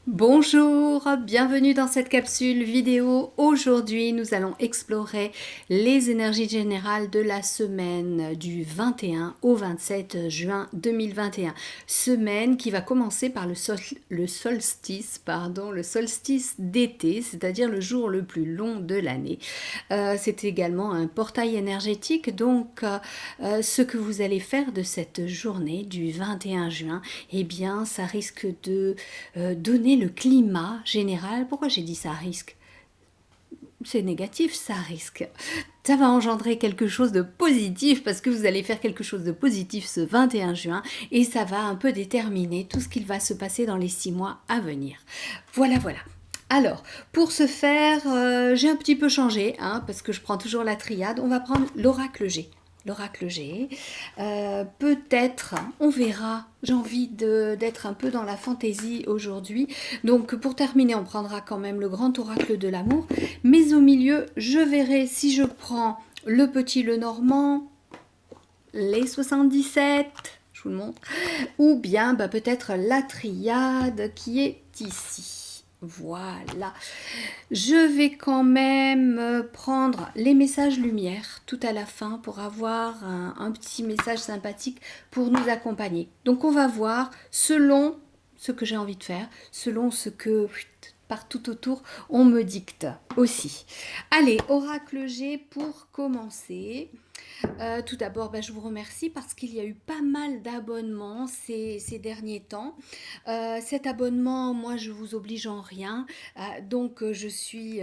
Bonjour, bienvenue dans cette capsule vidéo. Aujourd'hui, nous allons explorer les énergies générales de la semaine du 21 au 27 juin 2021. Semaine qui va commencer par le solstice d'été, c'est-à-dire le jour le plus long de l'année. C'est également un portail énergétique, donc ce que vous allez faire de cette journée du 21 juin, eh bien, ça risque de donner le climat général. Pourquoi j'ai dit ça risque? C'est négatif, ça risque. Ça va engendrer quelque chose de positif parce que vous allez faire quelque chose de positif ce 21 juin et ça va un peu déterminer tout ce qu'il va se passer dans les 6 mois à venir. Voilà, voilà. Alors, pour ce faire, j'ai un petit peu changé, parce que je prends toujours la triade. On va prendre l'oracle G. L'oracle G. Peut-être, on verra. J'ai envie d'être un peu dans la fantaisie aujourd'hui. Donc, pour terminer, on prendra quand même le grand oracle de l'amour. Mais au milieu, je verrai si je prends le petit le normand, les 77, je vous le montre, ou bien peut-être la triade qui est ici. Voilà. Je vais quand même prendre les messages lumière tout à la fin pour avoir un petit message sympathique pour nous accompagner. Donc on va voir selon ce que j'ai envie de faire, selon ce que partout autour on me dicte aussi. Allez, oracle G pour commencer. Tout d'abord, je vous remercie parce qu'il y a eu pas mal d'abonnements ces derniers temps. Cet abonnement, moi, je vous oblige en rien. Donc, je suis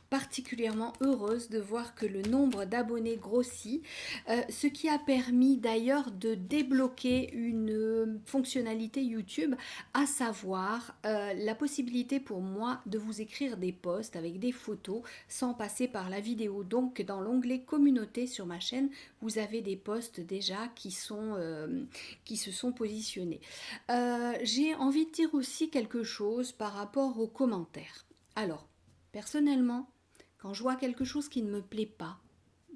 particulièrement heureuse de voir que le nombre d'abonnés grossit, ce qui a permis d'ailleurs de débloquer une fonctionnalité YouTube, à savoir la possibilité pour moi de vous écrire des posts avec des photos sans passer par la vidéo. Donc, dans l'onglet communauté sur ma chaîne, vous avez des posts déjà qui se sont positionnés. J'ai envie de dire aussi quelque chose par rapport aux commentaires. Alors, personnellement, quand je vois quelque chose qui ne me plaît pas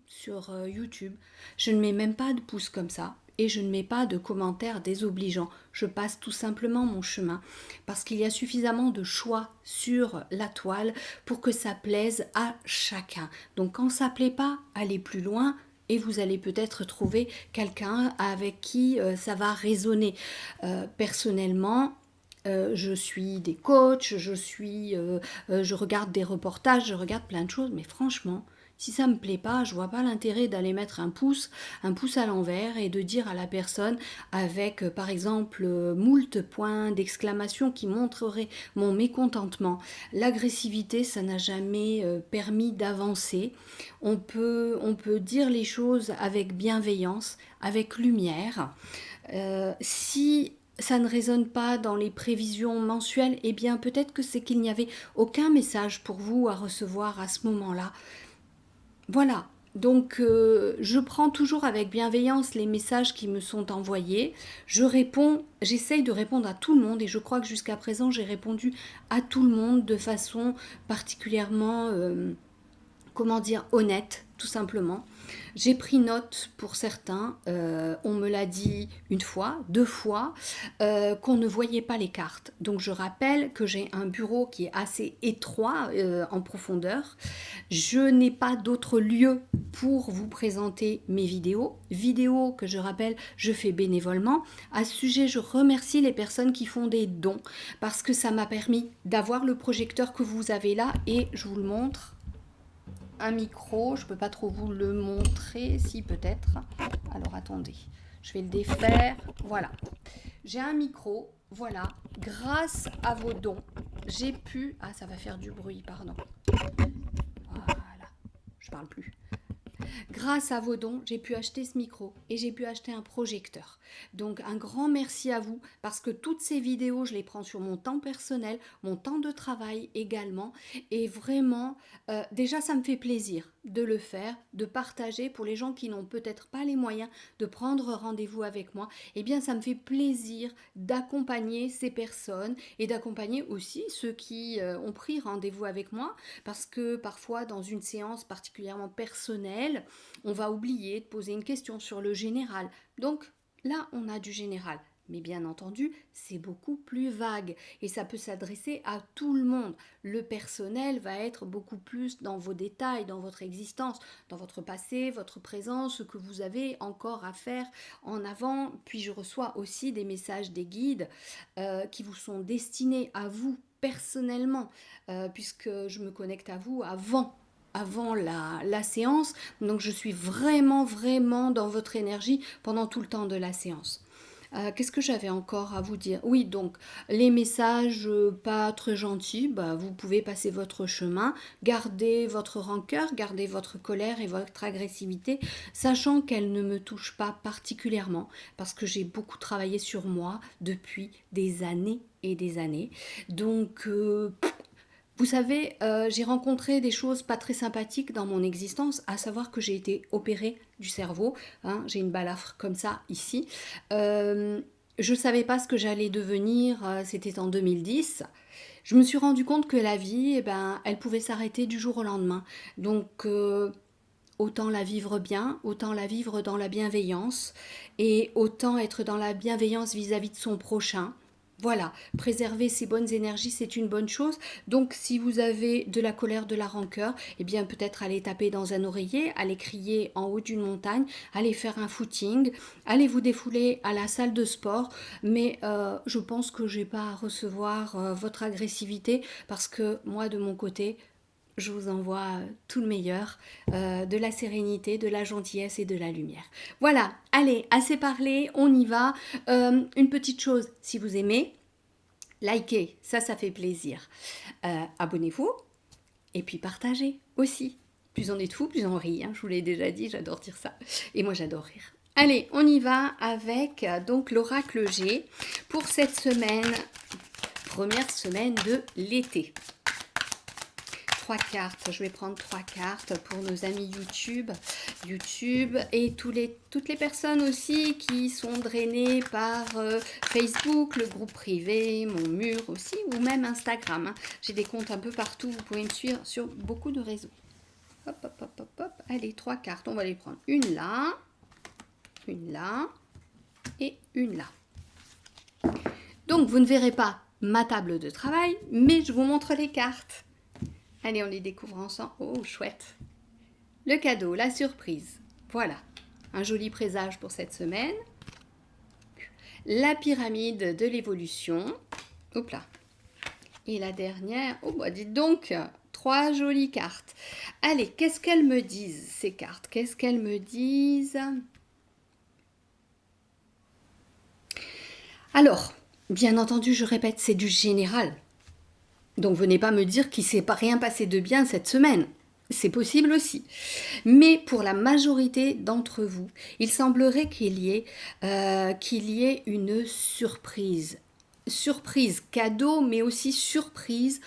sur YouTube, je ne mets même pas de pouce comme ça et je ne mets pas de commentaires désobligeants. Je passe tout simplement mon chemin parce qu'il y a suffisamment de choix sur la toile pour que ça plaise à chacun. Donc quand ça ne plaît pas, allez plus loin et vous allez peut-être trouver quelqu'un avec qui ça va résonner. Personnellement, je suis des coachs, je regarde des reportages, je regarde plein de choses, mais franchement, si ça me plaît pas, je vois pas l'intérêt d'aller mettre un pouce à l'envers et de dire à la personne avec par exemple moult points d'exclamation qui montreraient mon mécontentement. L'agressivité, ça n'a jamais permis d'avancer. On peut dire les choses avec bienveillance, avec lumière. Si ça ne résonne pas dans les prévisions mensuelles, eh bien peut-être que c'est qu'il n'y avait aucun message pour vous à recevoir à ce moment-là. Voilà. Donc je prends toujours avec bienveillance les messages qui me sont envoyés. Je réponds, j'essaye de répondre à tout le monde et je crois que jusqu'à présent j'ai répondu à tout le monde de façon particulièrement comment dire, honnête, tout simplement. J'ai pris note pour certains, on me l'a dit une fois, deux fois, qu'on ne voyait pas les cartes. Donc je rappelle que j'ai un bureau qui est assez étroit en profondeur. Je n'ai pas d'autre lieu pour vous présenter mes vidéos. Vidéos que je rappelle, je fais bénévolement. À ce sujet, je remercie les personnes qui font des dons parce que ça m'a permis d'avoir le projecteur que vous avez là et je vous le montre un micro, je peux pas trop vous le montrer, si peut-être. Alors attendez, je vais le défaire. Voilà, j'ai un micro. Voilà, grâce à vos dons, j'ai pu. Ah, ça va faire du bruit, pardon. Voilà, je parle plus. Grâce à vos dons, j'ai pu acheter ce micro et j'ai pu acheter un projecteur. Donc un grand merci à vous parce que toutes ces vidéos, je les prends sur mon temps personnel, mon temps de travail également. Et vraiment, déjà ça me fait plaisir de le faire, de partager pour les gens qui n'ont peut-être pas les moyens de prendre rendez-vous avec moi. Eh bien ça me fait plaisir d'accompagner ces personnes et d'accompagner aussi ceux qui ont pris rendez-vous avec moi parce que parfois dans une séance particulièrement personnelle, on va oublier de poser une question sur le général. Donc là, on a du général. Mais bien entendu, c'est beaucoup plus vague et ça peut s'adresser à tout le monde. Le personnel va être beaucoup plus dans vos détails, dans votre existence, dans votre passé, votre présent, ce que vous avez encore à faire en avant. Puis je reçois aussi des messages des guides qui vous sont destinés à vous personnellement, puisque je me connecte à vous avant la séance. Donc je suis vraiment, vraiment dans votre énergie pendant tout le temps de la séance. Qu'est-ce que j'avais encore à vous dire? Oui, donc les messages pas très gentils, bah, vous pouvez passer votre chemin, garder votre rancœur, garder votre colère et votre agressivité, sachant qu'elle ne me touche pas particulièrement, parce que j'ai beaucoup travaillé sur moi depuis des années et des années. Donc, vous savez, j'ai rencontré des choses pas très sympathiques dans mon existence, à savoir que j'ai été opérée du cerveau, hein, j'ai une balafre comme ça ici. Je ne savais pas ce que j'allais devenir, c'était en 2010. Je me suis rendu compte que la vie, eh ben, elle pouvait s'arrêter du jour au lendemain. Donc, autant la vivre bien, autant la vivre dans la bienveillance, et autant être dans la bienveillance vis-à-vis de son prochain. Voilà, préserver ses bonnes énergies, c'est une bonne chose. Donc, si vous avez de la colère, de la rancœur, eh bien, peut-être aller taper dans un oreiller, aller crier en haut d'une montagne, aller faire un footing, aller vous défouler à la salle de sport. Mais je pense que je n'ai pas à recevoir votre agressivité parce que moi, de mon côté, je vous envoie tout le meilleur, de la sérénité, de la gentillesse et de la lumière. Voilà, allez, assez parlé, on y va. Une petite chose, si vous aimez, likez, ça fait plaisir. Abonnez-vous et puis partagez aussi. Plus on est de fous, plus on rit. Hein, je vous l'ai déjà dit, j'adore dire ça. Et moi, j'adore rire. Allez, on y va avec donc l'oracle G pour cette semaine, première semaine de l'été. 3 cartes, je vais prendre 3 cartes pour nos amis YouTube et toutes les personnes aussi qui sont drainées par Facebook, le groupe privé, mon mur aussi, ou même Instagram. Hein. J'ai des comptes un peu partout, vous pouvez me suivre sur beaucoup de réseaux. Hop, hop, hop, hop, hop. Allez, 3 cartes, on va les prendre. Une là et une là. Donc, vous ne verrez pas ma table de travail, mais je vous montre les cartes. Allez, on les découvre ensemble. Oh, chouette. Le cadeau, la surprise. Voilà, un joli présage pour cette semaine. La pyramide de l'évolution. Hop là. Et la dernière, oh bah dites donc, 3 jolies cartes. Allez, qu'est-ce qu'elles me disent, ces cartes? Qu'est-ce qu'elles me disent? Alors, bien entendu, je répète, c'est du général. Donc venez pas me dire qu'il ne s'est pas rien passé de bien cette semaine. C'est possible aussi. Mais pour la majorité d'entre vous, il semblerait qu'il y ait une surprise. Surprise cadeau, mais aussi surprise,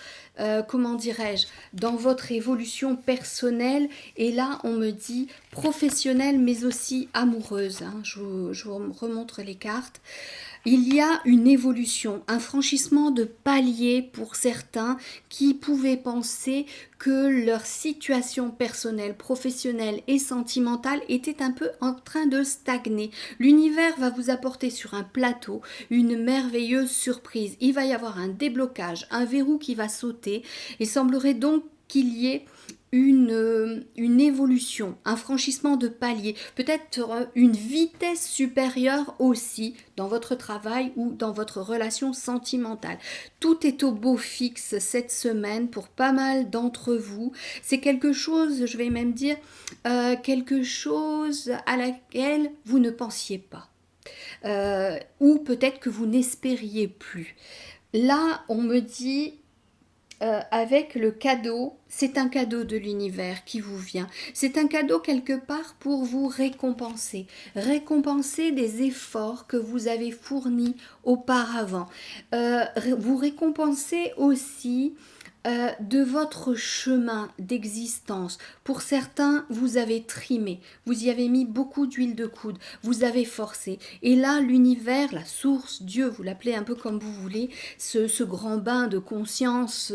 comment dirais-je, dans votre évolution personnelle. Et là, on me dit professionnelle, mais aussi amoureuse. Hein. Je vous remontre les cartes. Il y a une évolution, un franchissement de palier pour certains qui pouvaient penser que leur situation personnelle, professionnelle et sentimentale était un peu en train de stagner. L'univers va vous apporter sur un plateau une merveilleuse surprise. Il va y avoir un déblocage, un verrou qui va sauter. Il semblerait donc qu'il y ait une évolution, un franchissement de palier, peut-être une vitesse supérieure aussi dans votre travail ou dans votre relation sentimentale. Tout est au beau fixe cette semaine pour pas mal d'entre vous. C'est quelque chose, je vais même dire, quelque chose à laquelle vous ne pensiez pas. Ou peut-être que vous n'espériez plus. Là, on me dit avec le cadeau, c'est un cadeau de l'univers qui vous vient. C'est un cadeau quelque part pour vous récompenser. Récompenser des efforts que vous avez fournis auparavant. Vous récompenser aussi de votre chemin d'existence. Pour certains, vous avez trimé, vous y avez mis beaucoup d'huile de coude, vous avez forcé. Et là, l'univers, la source, Dieu, vous l'appelez un peu comme vous voulez, ce grand bain de conscience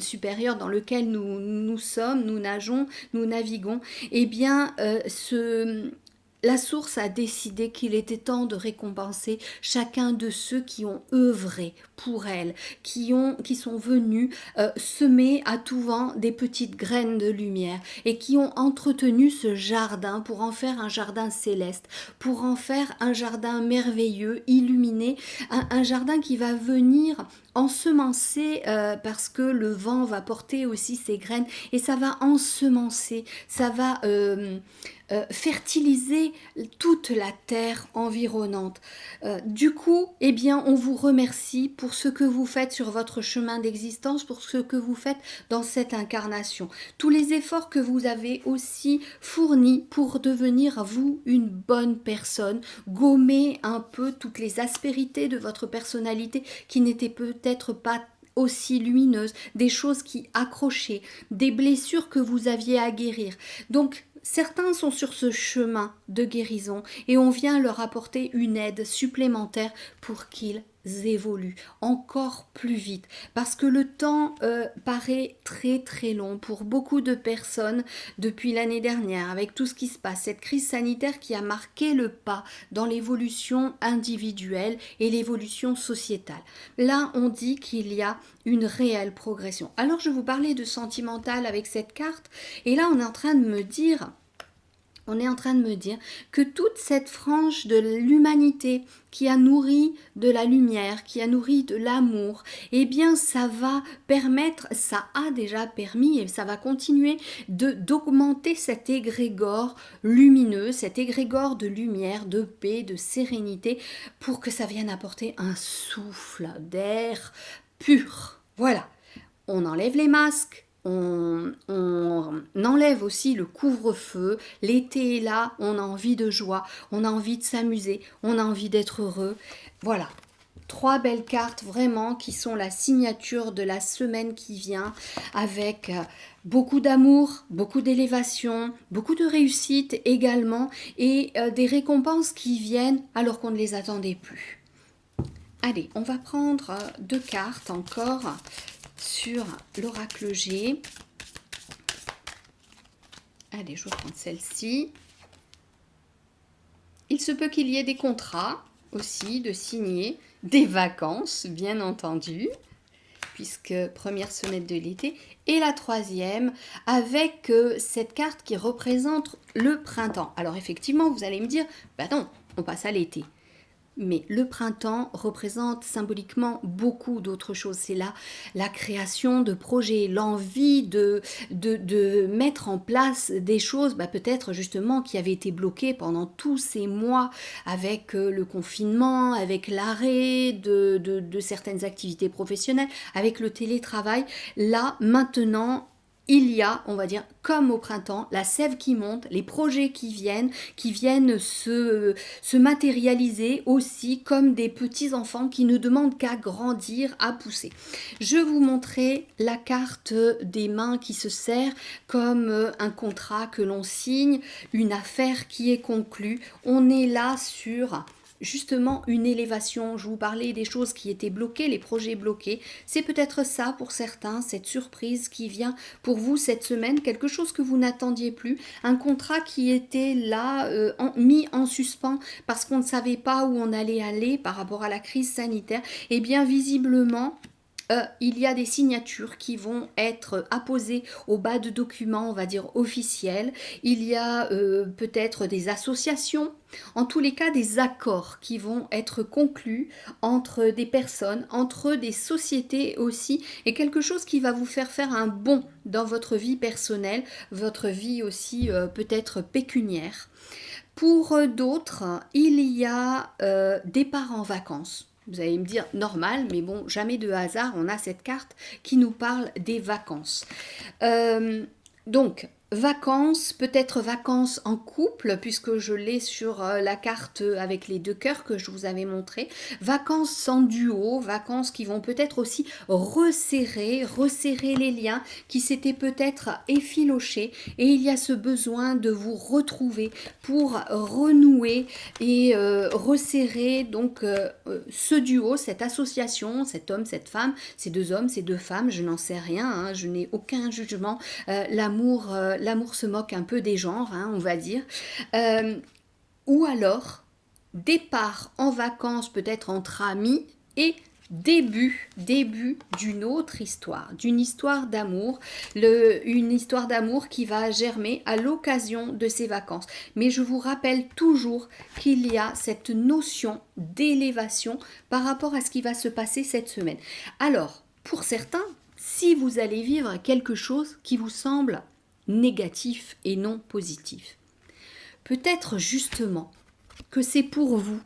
supérieure dans lequel nous sommes, nous nageons, nous naviguons, eh bien, la source a décidé qu'il était temps de récompenser chacun de ceux qui ont œuvré pour elle, qui sont venus semer à tout vent des petites graines de lumière et qui ont entretenu ce jardin pour en faire un jardin céleste, pour en faire un jardin merveilleux, illuminé, un jardin qui va venir ensemencer parce que le vent va porter aussi ses graines et ça va ensemencer, ça va fertiliser toute la terre environnante. Du coup, eh bien, on vous remercie pour ce que vous faites sur votre chemin d'existence, pour ce que vous faites dans cette incarnation. Tous les efforts que vous avez aussi fournis pour devenir, vous, une bonne personne, gommer un peu toutes les aspérités de votre personnalité qui n'étaient peut-être pas aussi lumineuses, des choses qui accrochaient, des blessures que vous aviez à guérir. Donc, certains sont sur ce chemin de guérison et on vient leur apporter une aide supplémentaire pour qu'ils évoluent encore plus vite parce que le temps paraît très très long pour beaucoup de personnes depuis l'année dernière avec tout ce qui se passe, cette crise sanitaire qui a marqué le pas dans l'évolution individuelle et l'évolution sociétale. Là, on dit qu'il y a une réelle progression. Alors, je vous parlais de sentimental avec cette carte et là, on est en train de me dire que toute cette frange de l'humanité qui a nourri de la lumière, qui a nourri de l'amour, eh bien ça va permettre, ça a déjà permis et ça va continuer d'augmenter cet égrégore lumineux, cet égrégore de lumière, de paix, de sérénité, pour que ça vienne apporter un souffle d'air pur. Voilà, on enlève les masques. On enlève aussi le couvre-feu, l'été est là, on a envie de joie, on a envie de s'amuser, on a envie d'être heureux. Voilà, 3 belles cartes vraiment qui sont la signature de la semaine qui vient avec beaucoup d'amour, beaucoup d'élévation, beaucoup de réussite également et des récompenses qui viennent alors qu'on ne les attendait plus. Allez, on va prendre 2 cartes encore sur l'oracle G. Allez, je vais prendre celle-ci. Il se peut qu'il y ait des contrats aussi de signer, des vacances, bien entendu, puisque première semaine de l'été, et la troisième avec cette carte qui représente le printemps. Alors effectivement, vous allez me dire, bah non, on passe à l'été. Mais le printemps représente symboliquement beaucoup d'autres choses. C'est là la création de projets, l'envie de mettre en place des choses, peut-être justement qui avaient été bloquées pendant tous ces mois avec le confinement, avec l'arrêt de certaines activités professionnelles, avec le télétravail. Là, maintenant, il y a, on va dire, comme au printemps, la sève qui monte, les projets qui viennent se matérialiser aussi comme des petits enfants qui ne demandent qu'à grandir, à pousser. Je vous montrerai la carte des mains qui se serrent comme un contrat que l'on signe, une affaire qui est conclue. On est là sur justement une élévation. Je vous parlais des choses qui étaient bloquées, les projets bloqués. C'est peut-être ça pour certains, cette surprise qui vient pour vous cette semaine, quelque chose que vous n'attendiez plus, un contrat qui était là, mis en suspens parce qu'on ne savait pas où on allait aller par rapport à la crise sanitaire. Et bien visiblement, il y a des signatures qui vont être apposées au bas de documents, on va dire officiels. Il y a peut-être des associations, en tous les cas des accords qui vont être conclus entre des personnes, entre des sociétés aussi, et quelque chose qui va vous faire un bond dans votre vie personnelle, votre vie aussi peut-être pécuniaire. Pour d'autres, il y a départ en vacances. Vous allez me dire normal, mais bon, jamais de hasard, on a cette carte qui nous parle des vacances. Donc, vacances, peut-être vacances en couple, puisque je l'ai sur la carte avec les 2 cœurs que je vous avais montré. Vacances en duo, vacances qui vont peut-être aussi resserrer les liens qui s'étaient peut-être effilochés. Et il y a ce besoin de vous retrouver pour renouer et resserrer donc ce duo, cette association, cet homme, cette femme, ces 2 hommes, ces 2 femmes, je n'en sais rien, hein, je n'ai aucun jugement. L'amour se moque un peu des genres, hein, on va dire. ou alors départ en vacances peut-être entre amis et début d'une histoire d'amour, une histoire d'amour qui va germer à l'occasion de ces vacances. Mais je vous rappelle toujours qu'il y a cette notion d'élévation par rapport à ce qui va se passer cette semaine. Alors, pour certains, si vous allez vivre quelque chose qui vous semble négatif et non positif, peut-être justement que c'est pour vous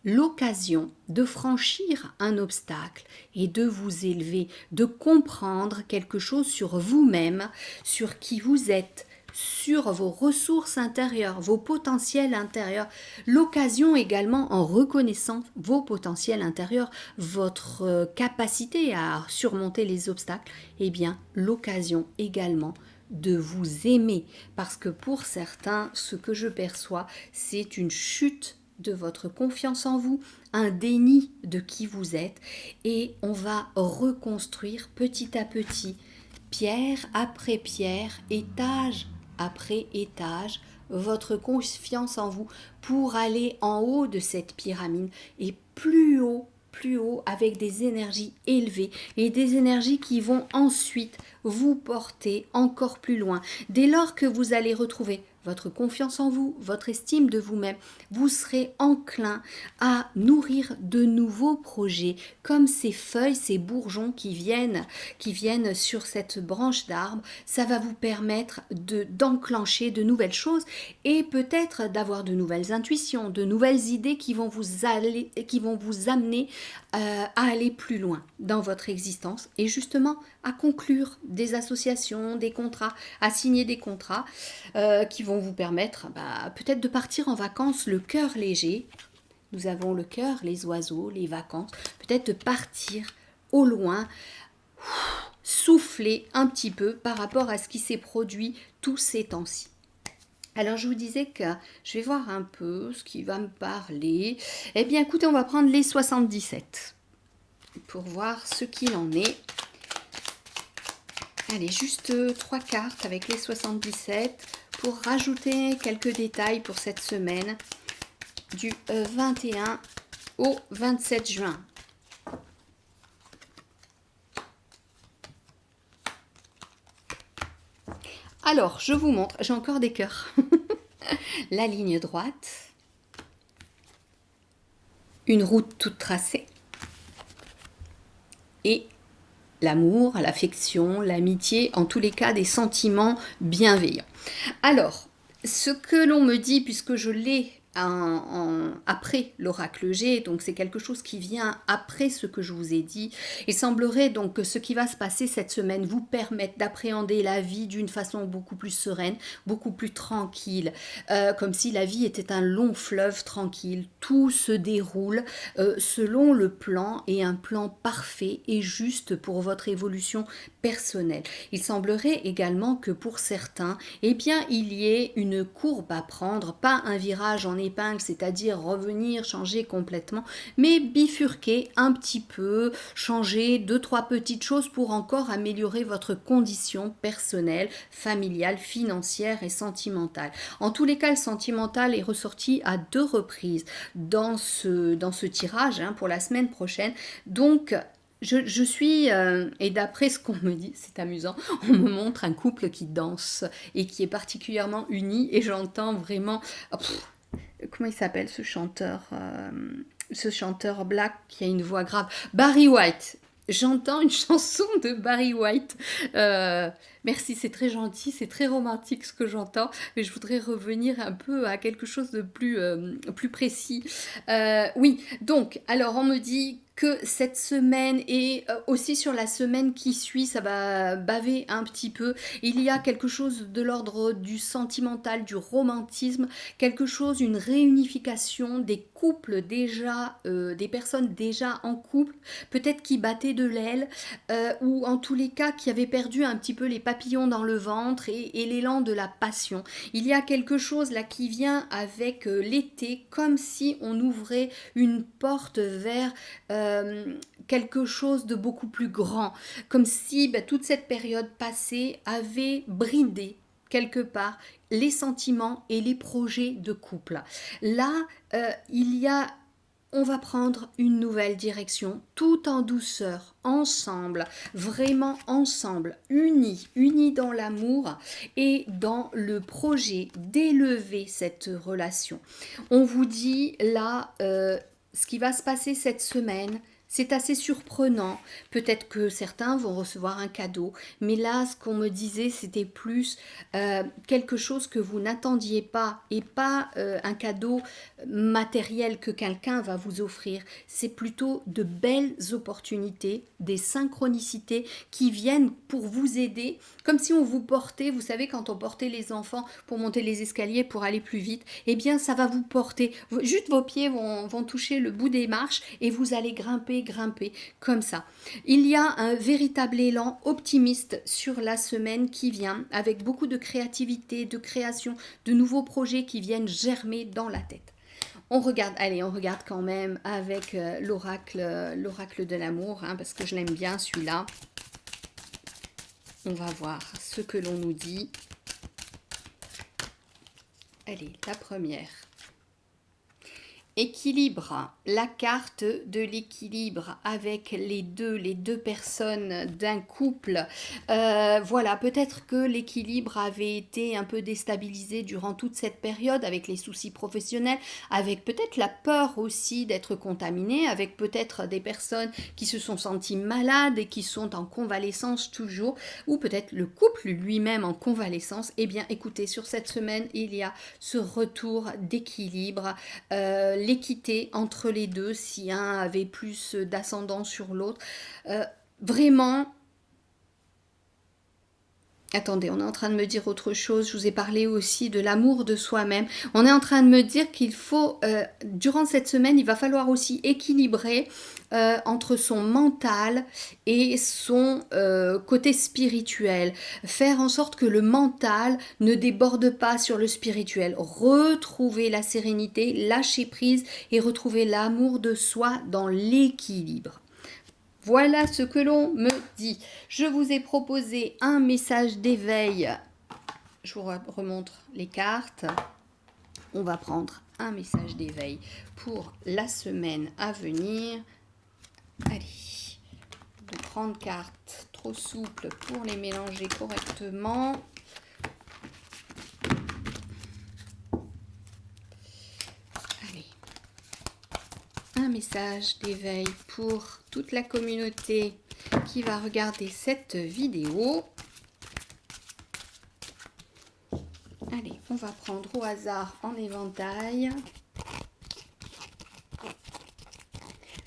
l'occasion de franchir un obstacle et de vous élever, de comprendre quelque chose sur vous-même, sur qui vous êtes, sur vos ressources intérieures, vos potentiels intérieurs, l'occasion également en reconnaissant vos potentiels intérieurs, votre capacité à surmonter les obstacles, eh bien l'occasion également de vous aimer, parce que pour certains, ce que je perçois, c'est une chute de votre confiance en vous, un déni de qui vous êtes, et on va reconstruire petit à petit, pierre après pierre, étage après étage, votre confiance en vous pour aller en haut de cette pyramide et plus haut, avec des énergies élevées et des énergies qui vont ensuite vous porter encore plus loin. Dès lors que vous allez retrouver votre confiance en vous, votre estime de vous-même, vous serez enclin à nourrir de nouveaux projets, comme ces feuilles, ces bourgeons qui viennent sur cette branche d'arbre. Ça va vous permettre d'enclencher de nouvelles choses et peut-être d'avoir de nouvelles intuitions, de nouvelles idées qui vont vous amener à aller plus loin dans votre existence et justement à conclure des associations, des contrats, à signer des contrats qui vont vous permettre peut-être de partir en vacances le cœur léger. Nous avons le cœur, les oiseaux, les vacances, peut-être de partir au loin, souffler un petit peu par rapport à ce qui s'est produit tous ces temps-ci. Alors je vous disais que je vais voir un peu ce qui va me parler. Eh bien écoutez, on va prendre les 77 pour voir ce qu'il en est. Allez, juste 3 cartes avec les 77 pour rajouter quelques détails pour cette semaine du 21 au 27 juin. Alors, je vous montre, j'ai encore des cœurs. La ligne droite, une route toute tracée et l'amour, l'affection, l'amitié, en tous les cas des sentiments bienveillants. Alors, ce que l'on me dit, puisque je l'ai après l'oracle G, donc c'est quelque chose qui vient après ce que je vous ai dit. Il semblerait donc que ce qui va se passer cette semaine vous permette d'appréhender la vie d'une façon beaucoup plus sereine, beaucoup plus tranquille, comme si la vie était un long fleuve tranquille. Tout se déroule selon le plan et un plan parfait et juste pour votre évolution personnelle. Il semblerait également que pour certains, eh bien, il y ait une courbe à prendre, pas un virage en épingle, c'est-à-dire revenir, changer complètement, mais bifurquer un petit peu, changer 2-3 petites choses pour encore améliorer votre condition personnelle, familiale, financière et sentimentale. En tous les cas, le sentimental est ressorti à 2 reprises dans ce tirage pour la semaine prochaine. Donc, je suis, et d'après ce qu'on me dit, c'est amusant, on me montre un couple qui danse et qui est particulièrement uni et j'entends vraiment... comment il s'appelle ce chanteur black qui a une voix grave? Barry White. J'entends une chanson de Barry White. Merci, c'est très gentil, c'est très romantique ce que j'entends, mais je voudrais revenir un peu à quelque chose de plus précis. Oui, donc, alors on me dit que cette semaine et aussi sur la semaine qui suit, ça va baver un petit peu. Il y a quelque chose de l'ordre du sentimental, du romantisme, quelque chose, une réunification des couples déjà, des personnes déjà en couple, peut-être qui battaient de l'aile, ou en tous les cas qui avaient perdu un petit peu les papillons dans le ventre et l'élan de la passion. Il y a quelque chose là qui vient avec l'été, comme si on ouvrait une porte vers quelque chose de beaucoup plus grand, comme si toute cette période passée avait bridé quelque part les sentiments et les projets de couple. Là, on va prendre une nouvelle direction, tout en douceur, ensemble, vraiment ensemble, unis dans l'amour et dans le projet d'élever cette relation. On vous dit là, ce qui va se passer cette semaine, c'est assez surprenant. Peut-être que certains vont recevoir un cadeau, mais là, ce qu'on me disait, c'était plus quelque chose que vous n'attendiez pas et pas un cadeau matériel que quelqu'un va vous offrir. C'est plutôt de belles opportunités, des synchronicités qui viennent pour vous aider, comme si on vous portait, vous savez, quand on portait les enfants pour monter les escaliers pour aller plus vite, eh bien, ça va vous porter. Juste vos pieds vont toucher le bout des marches et vous allez grimper comme ça. Il y a un véritable élan optimiste sur la semaine qui vient, avec beaucoup de créativité, de création, de nouveaux projets qui viennent germer dans la tête. On regarde quand même avec l'oracle de l'amour, hein, parce que je l'aime bien celui-là. On va voir ce que l'on nous dit. Allez, la première. Équilibre, la carte de l'équilibre avec les deux personnes d'un couple. Voilà, peut-être que l'équilibre avait été un peu déstabilisé durant toute cette période avec les soucis professionnels, avec peut-être la peur aussi d'être contaminé, avec peut-être des personnes qui se sont senties malades et qui sont en convalescence toujours, ou peut-être le couple lui-même en convalescence. Eh bien, écoutez, sur cette semaine, il y a ce retour d'équilibre, l'équité entre les deux, si un avait plus d'ascendant sur l'autre. Vraiment, attendez, on est en train de me dire autre chose. Je vous ai parlé aussi de l'amour de soi-même. On est en train de me dire qu'il faut, durant cette semaine, il va falloir aussi équilibrer entre son mental et son côté spirituel. Faire en sorte que le mental ne déborde pas sur le spirituel. Retrouver la sérénité, lâcher prise et retrouver l'amour de soi dans l'équilibre. Voilà ce que l'on me dit. Je vous ai proposé un message d'éveil. Je vous remontre les cartes. On va prendre un message d'éveil pour la semaine à venir. Allez, de grandes cartes trop souples pour les mélanger correctement. Un message d'éveil pour toute la communauté qui va regarder cette vidéo. Allez, on va prendre au hasard en éventail.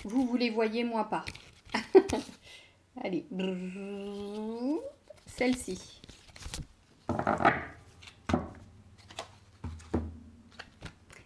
Vous les voyez, moi pas. Allez, celle-ci.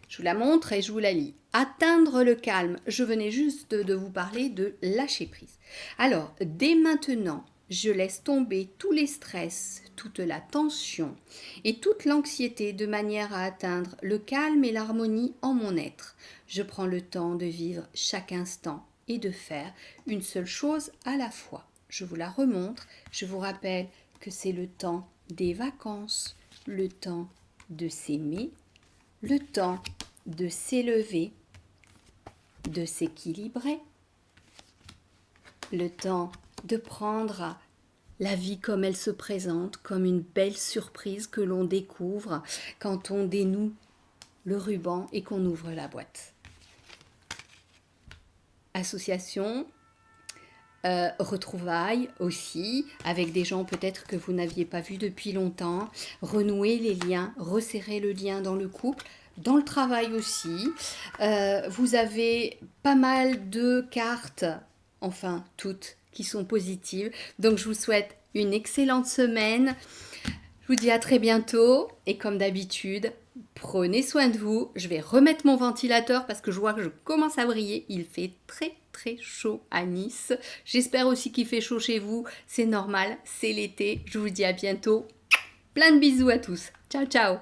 Je vous la montre et je vous la lis. Atteindre le calme. Je venais juste de vous parler de lâcher prise. Alors, dès maintenant, je laisse tomber tous les stress, toute la tension et toute l'anxiété de manière à atteindre le calme et l'harmonie en mon être. Je prends le temps de vivre chaque instant et de faire une seule chose à la fois. Je vous la remontre. Je vous rappelle que c'est le temps des vacances, le temps de s'aimer, le temps de s'élever, de s'équilibrer, le temps de prendre la vie comme elle se présente, comme une belle surprise que l'on découvre quand on dénoue le ruban et qu'on ouvre la boîte. Association, retrouvailles aussi, avec des gens peut-être que vous n'aviez pas vus depuis longtemps, renouer les liens, resserrer le lien dans le couple, dans le travail aussi. Vous avez pas mal de cartes, enfin toutes, qui sont positives. Donc je vous souhaite une excellente semaine. Je vous dis à très bientôt et comme d'habitude, prenez soin de vous. Je vais remettre mon ventilateur parce que je vois que je commence à briller. Il fait très chaud à Nice. J'espère aussi qu'il fait chaud chez vous. C'est normal, c'est l'été. Je vous dis à bientôt. Plein de bisous à tous. Ciao, ciao.